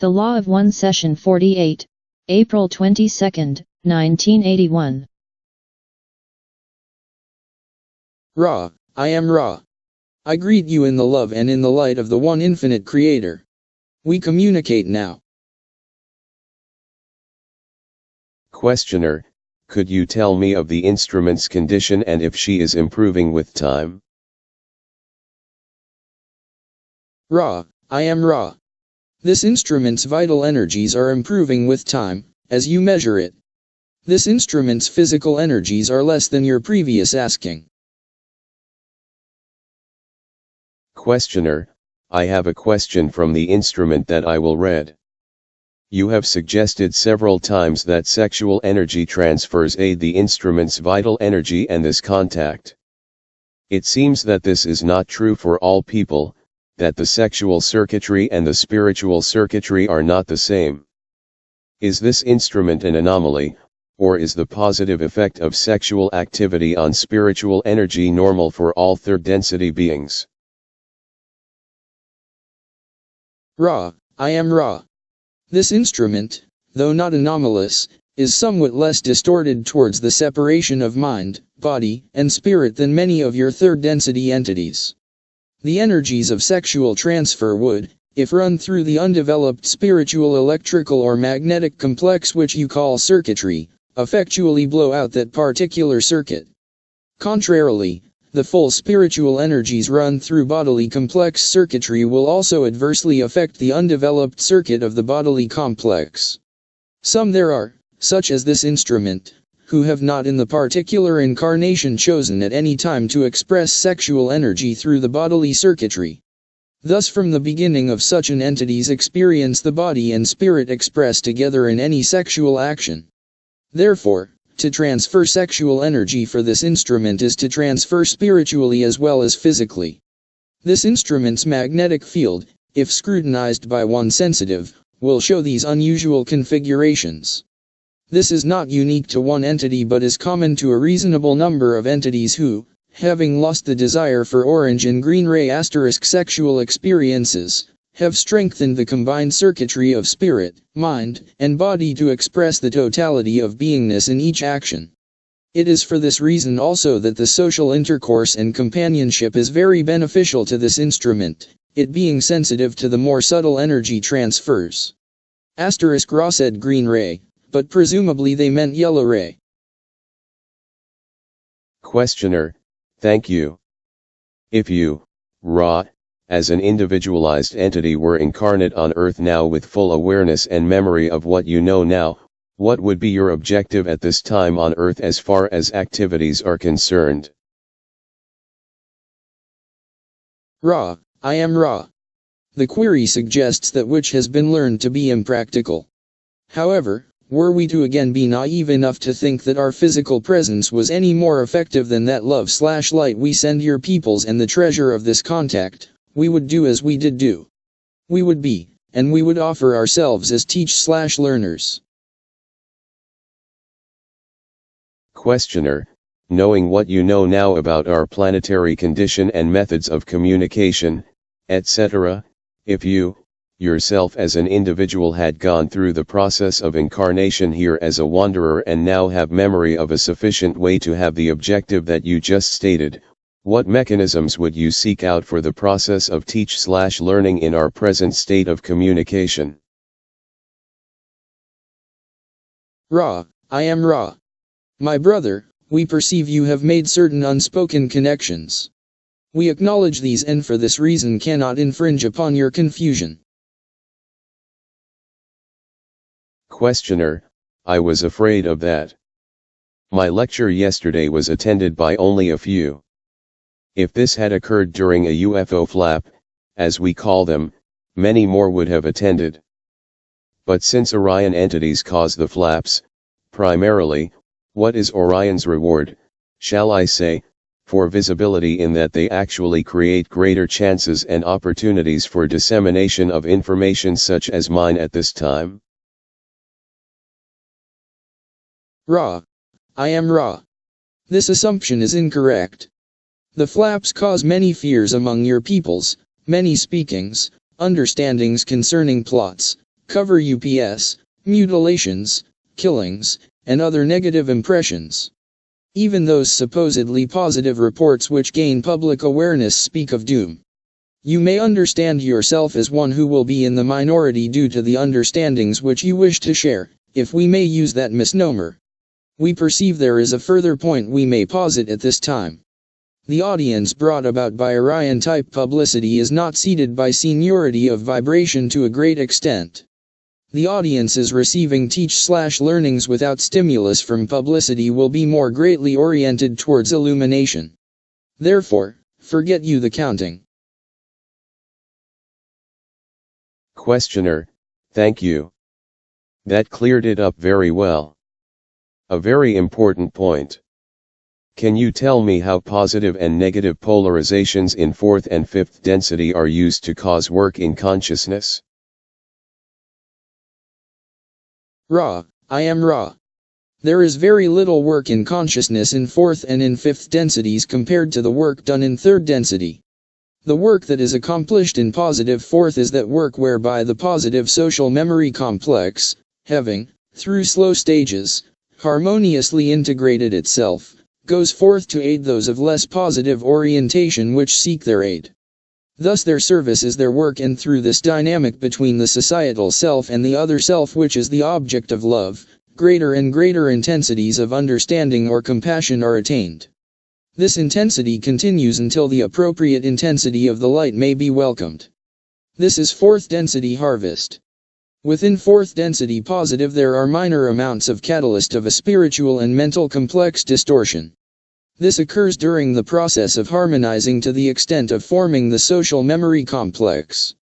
The Law of One, Session 48, April 22, 1981. Ra, I am Ra. I greet you in the love and in the light of the one infinite Creator. We communicate now. Questioner, could you tell me of the instrument's condition and if she is improving with time? Ra, I am Ra. This instrument's vital energies are improving with time, as you measure it. This instrument's physical energies are less than your previous asking. Questioner, I have a question from the instrument that I will read. You have suggested several times that sexual energy transfers aid the instrument's vital energy and this contact. It seems that this is not true for all people, that the sexual circuitry and the spiritual circuitry are not the same. Is this instrument an anomaly, or is the positive effect of sexual activity on spiritual energy normal for all third-density beings? Ra, I am Ra. This instrument, though not anomalous, is somewhat less distorted towards the separation of mind, body, and spirit than many of your third-density entities. The energies of sexual transfer would, if run through the undeveloped spiritual electrical or magnetic complex which you call circuitry, effectually blow out that particular circuit. Contrarily, the full spiritual energies run through bodily complex circuitry will also adversely affect the undeveloped circuit of the bodily complex. Some there are, such as this instrument, who have not in the particular incarnation chosen at any time to express sexual energy through the bodily circuitry. Thus from the beginning of such an entity's experience the body and spirit express together in any sexual action. Therefore, to transfer sexual energy for this instrument is to transfer spiritually as well as physically. This instrument's magnetic field, if scrutinized by one sensitive, will show these unusual configurations. This is not unique to one entity but is common to a reasonable number of entities who, having lost the desire for orange and green ray * sexual experiences, have strengthened the combined circuitry of spirit, mind, and body to express the totality of beingness in each action. It is for this reason also that the social intercourse and companionship is very beneficial to this instrument, it being sensitive to the more subtle energy transfers. Ra said green ray, but presumably they meant yellow ray. Questioner, thank you. If you, Ra, as an individualized entity were incarnate on Earth now with full awareness and memory of what you know now, what would be your objective at this time on Earth as far as activities are concerned? Ra, I am Ra. The query suggests that which has been learned to be impractical. However, were we to again be naive enough to think that our physical presence was any more effective than that love/light we send your peoples and the treasure of this contact, we would do as we did do. We would be, and we would offer ourselves as teach/learners. Questioner, knowing what you know now about our planetary condition and methods of communication, etc., if you, yourself as an individual had gone through the process of incarnation here as a wanderer and now have memory of a sufficient way to have the objective that you just stated, what mechanisms would you seek out for the process of teach/learning in our present state of communication? Ra, I am Ra. My brother, we perceive you have made certain unspoken connections. We acknowledge these and for this reason cannot infringe upon your confusion. Questioner, I was afraid of that. My lecture yesterday was attended by only a few. If this had occurred during a UFO flap, as we call them, many more would have attended. But since Orion entities cause the flaps, primarily, what is Orion's reward, shall I say, for visibility in that they actually create greater chances and opportunities for dissemination of information such as mine at this time? Ra, I am Ra. This assumption is incorrect. The flaps cause many fears among your peoples, many speakings, understandings concerning plots, cover UPS, mutilations, killings, and other negative impressions. Even those supposedly positive reports which gain public awareness speak of doom. You may understand yourself as one who will be in the minority due to the understandings which you wish to share, if we may use that misnomer. We perceive there is a further point we may posit at this time. The audience brought about by Orion-type publicity is not seated by seniority of vibration to a great extent. The audiences receiving teach/learnings without stimulus from publicity will be more greatly oriented towards illumination. Therefore, forget you the counting. Questioner, thank you. That cleared it up very well. A very important point. Can you tell me how positive and negative polarizations in fourth and fifth density are used to cause work in consciousness? Ra, I am Ra. There is very little work in consciousness in fourth and in fifth densities compared to the work done in third density. The work that is accomplished in positive fourth is that work whereby the positive social memory complex, having, through slow stages, harmoniously integrated itself, goes forth to aid those of less positive orientation which seek their aid. Thus their service is their work, and through this dynamic between the societal self and the other self which is the object of love, greater and greater intensities of understanding or compassion are attained. This intensity continues until the appropriate intensity of the light may be welcomed. This is fourth density harvest. Within fourth density positive there are minor amounts of catalyst of a spiritual and mental complex distortion. This occurs during the process of harmonizing to the extent of forming the social memory complex.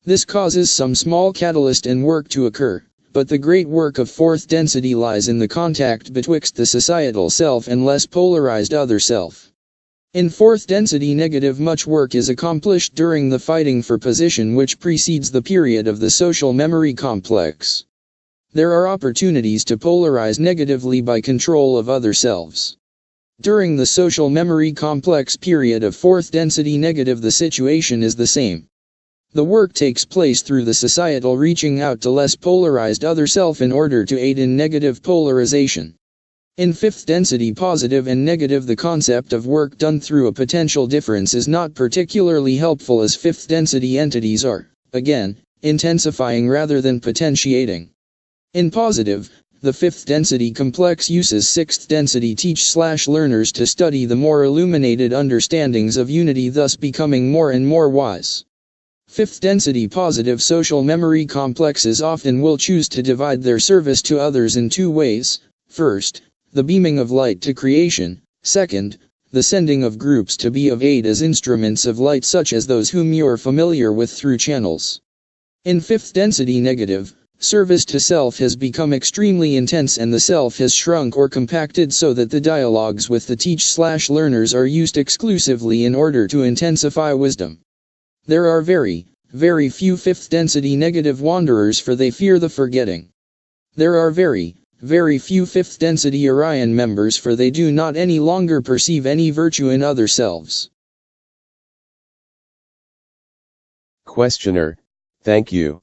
This causes some small catalyst and work to occur, but the great work of fourth density lies in the contact betwixt the societal self and less polarized other self. In fourth density negative much work is accomplished during the fighting for position which precedes the period of the social memory complex. There are opportunities to polarize negatively by control of other selves. During the social memory complex period of fourth density negative the situation is the same. The work takes place through the societal reaching out to less polarized other self in order to aid in negative polarization. In fifth density positive and negative the concept of work done through a potential difference is not particularly helpful, as fifth density entities are, again, intensifying rather than potentiating. In positive, the fifth density complex uses sixth density teach/learners to study the more illuminated understandings of unity, thus becoming more and more wise. Fifth density positive social memory complexes often will choose to divide their service to others in two ways. First, the beaming of light to creation. Second, the sending of groups to be of aid as instruments of light, such as those whom you are familiar with through channels. In fifth density negative, service to self has become extremely intense and the self has shrunk or compacted so that the dialogues with the teach/learners are used exclusively in order to intensify wisdom. There are very, very few fifth density negative wanderers, for they fear the forgetting. There are very, very few fifth density Orion members, for they do not any longer perceive any virtue in other selves. Questioner, thank you.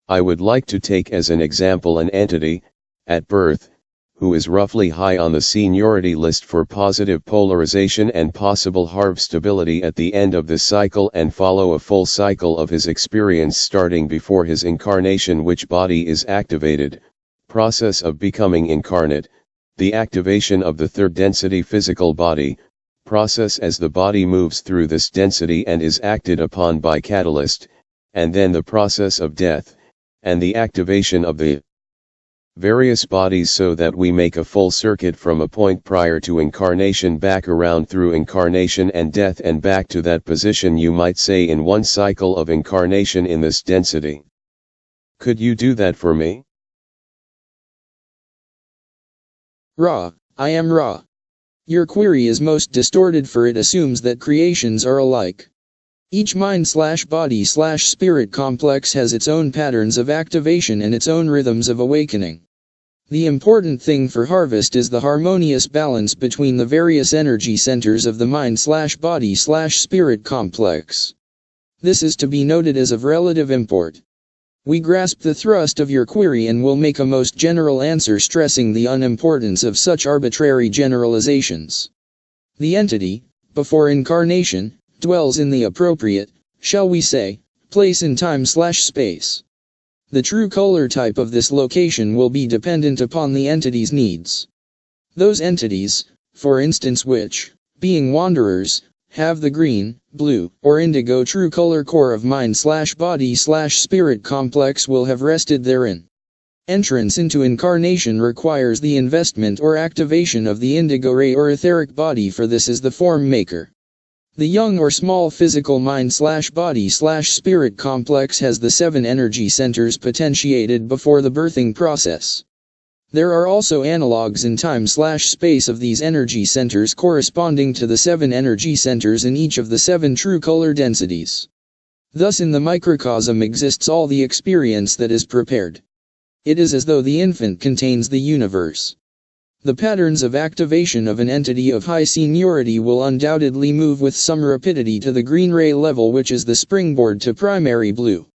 I would like to take as an example an entity, at birth, who is roughly high on the seniority list for positive polarization and possible harv stability at the end of this cycle, and follow a full cycle of his experience starting before his incarnation, which body is activated, process of becoming incarnate, the activation of the third density physical body, process as the body moves through this density and is acted upon by catalyst, and then the process of death, and the activation of the various bodies, so that we make a full circuit from a point prior to incarnation back around through incarnation and death and back to that position, you might say, in one cycle of incarnation in this density. Could you do that for me? Ra, I am Ra. Your query is most distorted, for it assumes that creations are alike. Each mind/body/spirit complex has its own patterns of activation and its own rhythms of awakening. The important thing for harvest is the harmonious balance between the various energy centers of the mind/body/spirit complex. This is to be noted as of relative import. We grasp the thrust of your query and will make a most general answer stressing the unimportance of such arbitrary generalizations. The entity, before incarnation, dwells in the appropriate, shall we say, place in time/space. The true color type of this location will be dependent upon the entity's needs. Those entities, for instance which, being wanderers, have the green, blue, or indigo true color core of mind/body/spirit complex will have rested therein. Entrance into incarnation requires the investment or activation of the indigo ray or etheric body, for this is the form maker. The young or small physical mind/body/spirit complex has the 7 energy centers potentiated before the birthing process. There are also analogs in time/space of these energy centers corresponding to the 7 energy centers in each of the 7 true color densities. Thus in the microcosm exists all the experience that is prepared. It is as though the infant contains the universe. The patterns of activation of an entity of high seniority will undoubtedly move with some rapidity to the green ray level, which is the springboard to primary blue.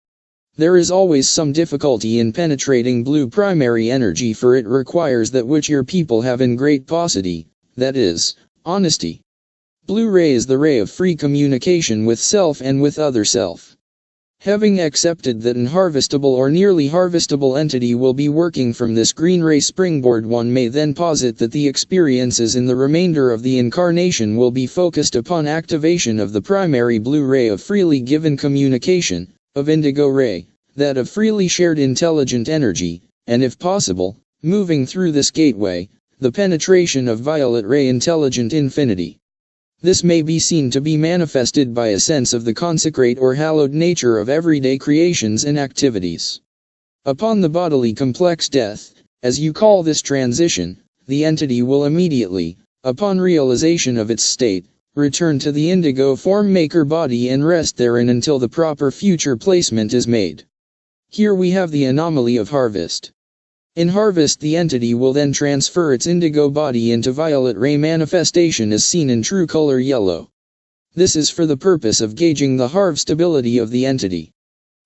There is always some difficulty in penetrating blue primary energy, for it requires that which your people have in great paucity, that is, honesty. Blue ray is the ray of free communication with self and with other self. Having accepted that an harvestable or nearly harvestable entity will be working from this green ray springboard, one may then posit that the experiences in the remainder of the incarnation will be focused upon activation of the primary blue ray of freely given communication, of indigo ray, that of freely shared intelligent energy, and if possible, moving through this gateway, the penetration of violet ray intelligent infinity. This may be seen to be manifested by a sense of the consecrate or hallowed nature of everyday creations and activities. Upon the bodily complex death, as you call this transition, the entity will immediately, upon realization of its state, return to the indigo form maker body and rest therein until the proper future placement is made. Here we have the anomaly of harvest. In harvest the entity will then transfer its indigo body into violet ray manifestation as seen in true color yellow. This is for the purpose of gauging the harvestability of the entity.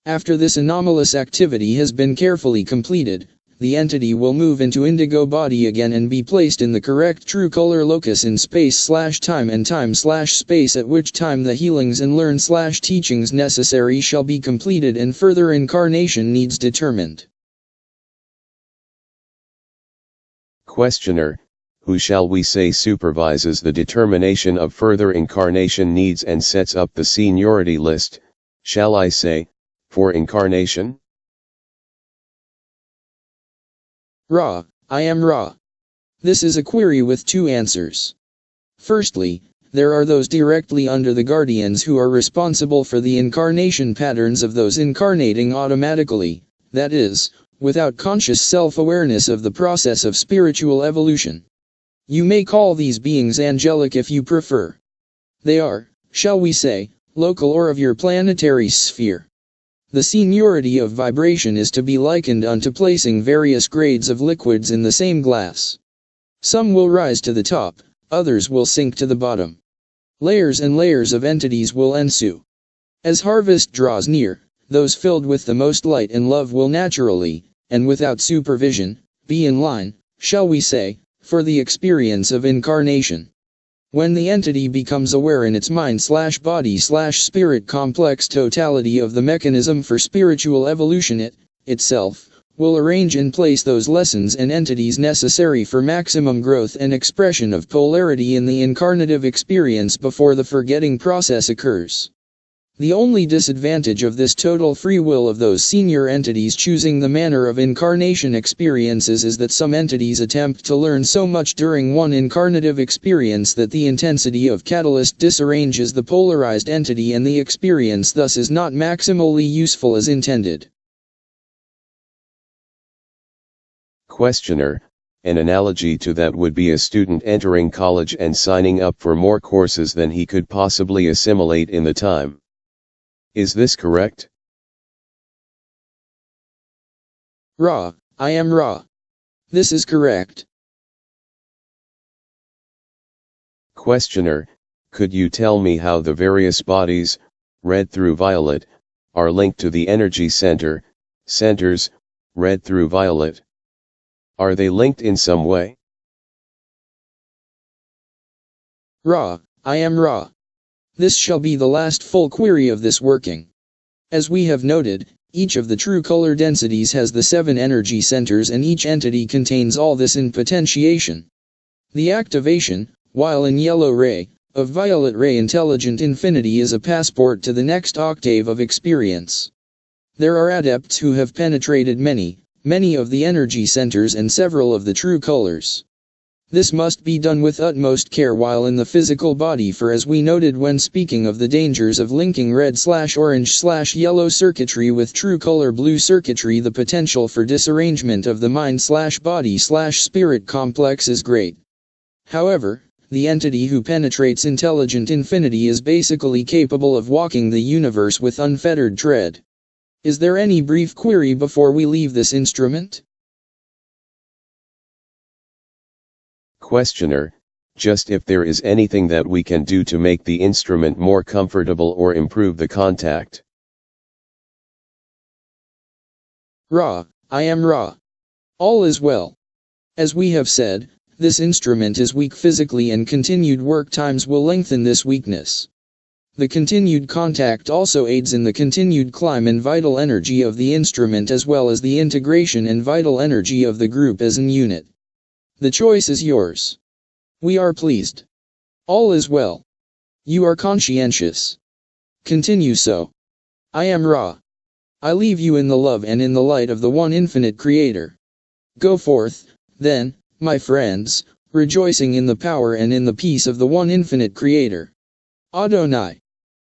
After this anomalous activity has been carefully completed, the entity will move into indigo body again and be placed in the correct true color locus in space/time and time/space, at which time the healings and learn/teachings necessary shall be completed and further incarnation needs determined. Questioner, who shall we say supervises the determination of further incarnation needs and sets up the seniority list, shall I say, for incarnation? Ra, I am Ra. This is a query with 2 answers. Firstly, there are those directly under the guardians who are responsible for the incarnation patterns of those incarnating automatically, that is, without conscious self-awareness of the process of spiritual evolution. You may call these beings angelic if you prefer. They are, shall we say, local or of your planetary sphere. The seniority of vibration is to be likened unto placing various grades of liquids in the same glass. Some will rise to the top, others will sink to the bottom. Layers and layers of entities will ensue. As harvest draws near, those filled with the most light and love will naturally, and without supervision, be in line, shall we say, for the experience of incarnation. When the entity becomes aware in its mind/body/spirit complex totality of the mechanism for spiritual evolution, it, itself, will arrange in place those lessons and entities necessary for maximum growth and expression of polarity in the incarnative experience before the forgetting process occurs. The only disadvantage of this total free will of those senior entities choosing the manner of incarnation experiences is that some entities attempt to learn so much during one incarnative experience that the intensity of catalyst disarranges the polarized entity and the experience thus is not maximally useful as intended. Questioner, an analogy to that would be a student entering college and signing up for more courses than he could possibly assimilate in the time. Is this correct? Ra, I am Ra. This is correct. Questioner, could you tell me how the various bodies, red through violet, are linked to the energy center, centers, red through violet. Are they linked in some way? Ra, I am Ra. This shall be the last full query of this working. As we have noted, each of the true color densities has the 7 energy centers and each entity contains all this in potentiation. The activation, while in yellow ray, of violet ray intelligent infinity is a passport to the next octave of experience. There are adepts who have penetrated many of the energy centers and several of the true colors. This must be done with utmost care while in the physical body, for as we noted when speaking of the dangers of linking red/orange/yellow circuitry with true color blue circuitry, the potential for disarrangement of the mind/body/spirit complex is great. However, the entity who penetrates intelligent infinity is basically capable of walking the universe with unfettered tread. Is there any brief query before we leave this instrument? Questioner, just if there is anything that we can do to make the instrument more comfortable or improve the contact. Ra, I am Ra. All is well. As we have said, this instrument is weak physically and continued work times will lengthen this weakness. The continued contact also aids in the continued climb and vital energy of the instrument as well as the integration and vital energy of the group as an unit. The choice is yours. We are pleased. All is well. You are conscientious. Continue so. I am Ra. I leave you in the love and in the light of the one infinite Creator. Go forth, then, my friends, rejoicing in the power and in the peace of the one infinite Creator. Adonai.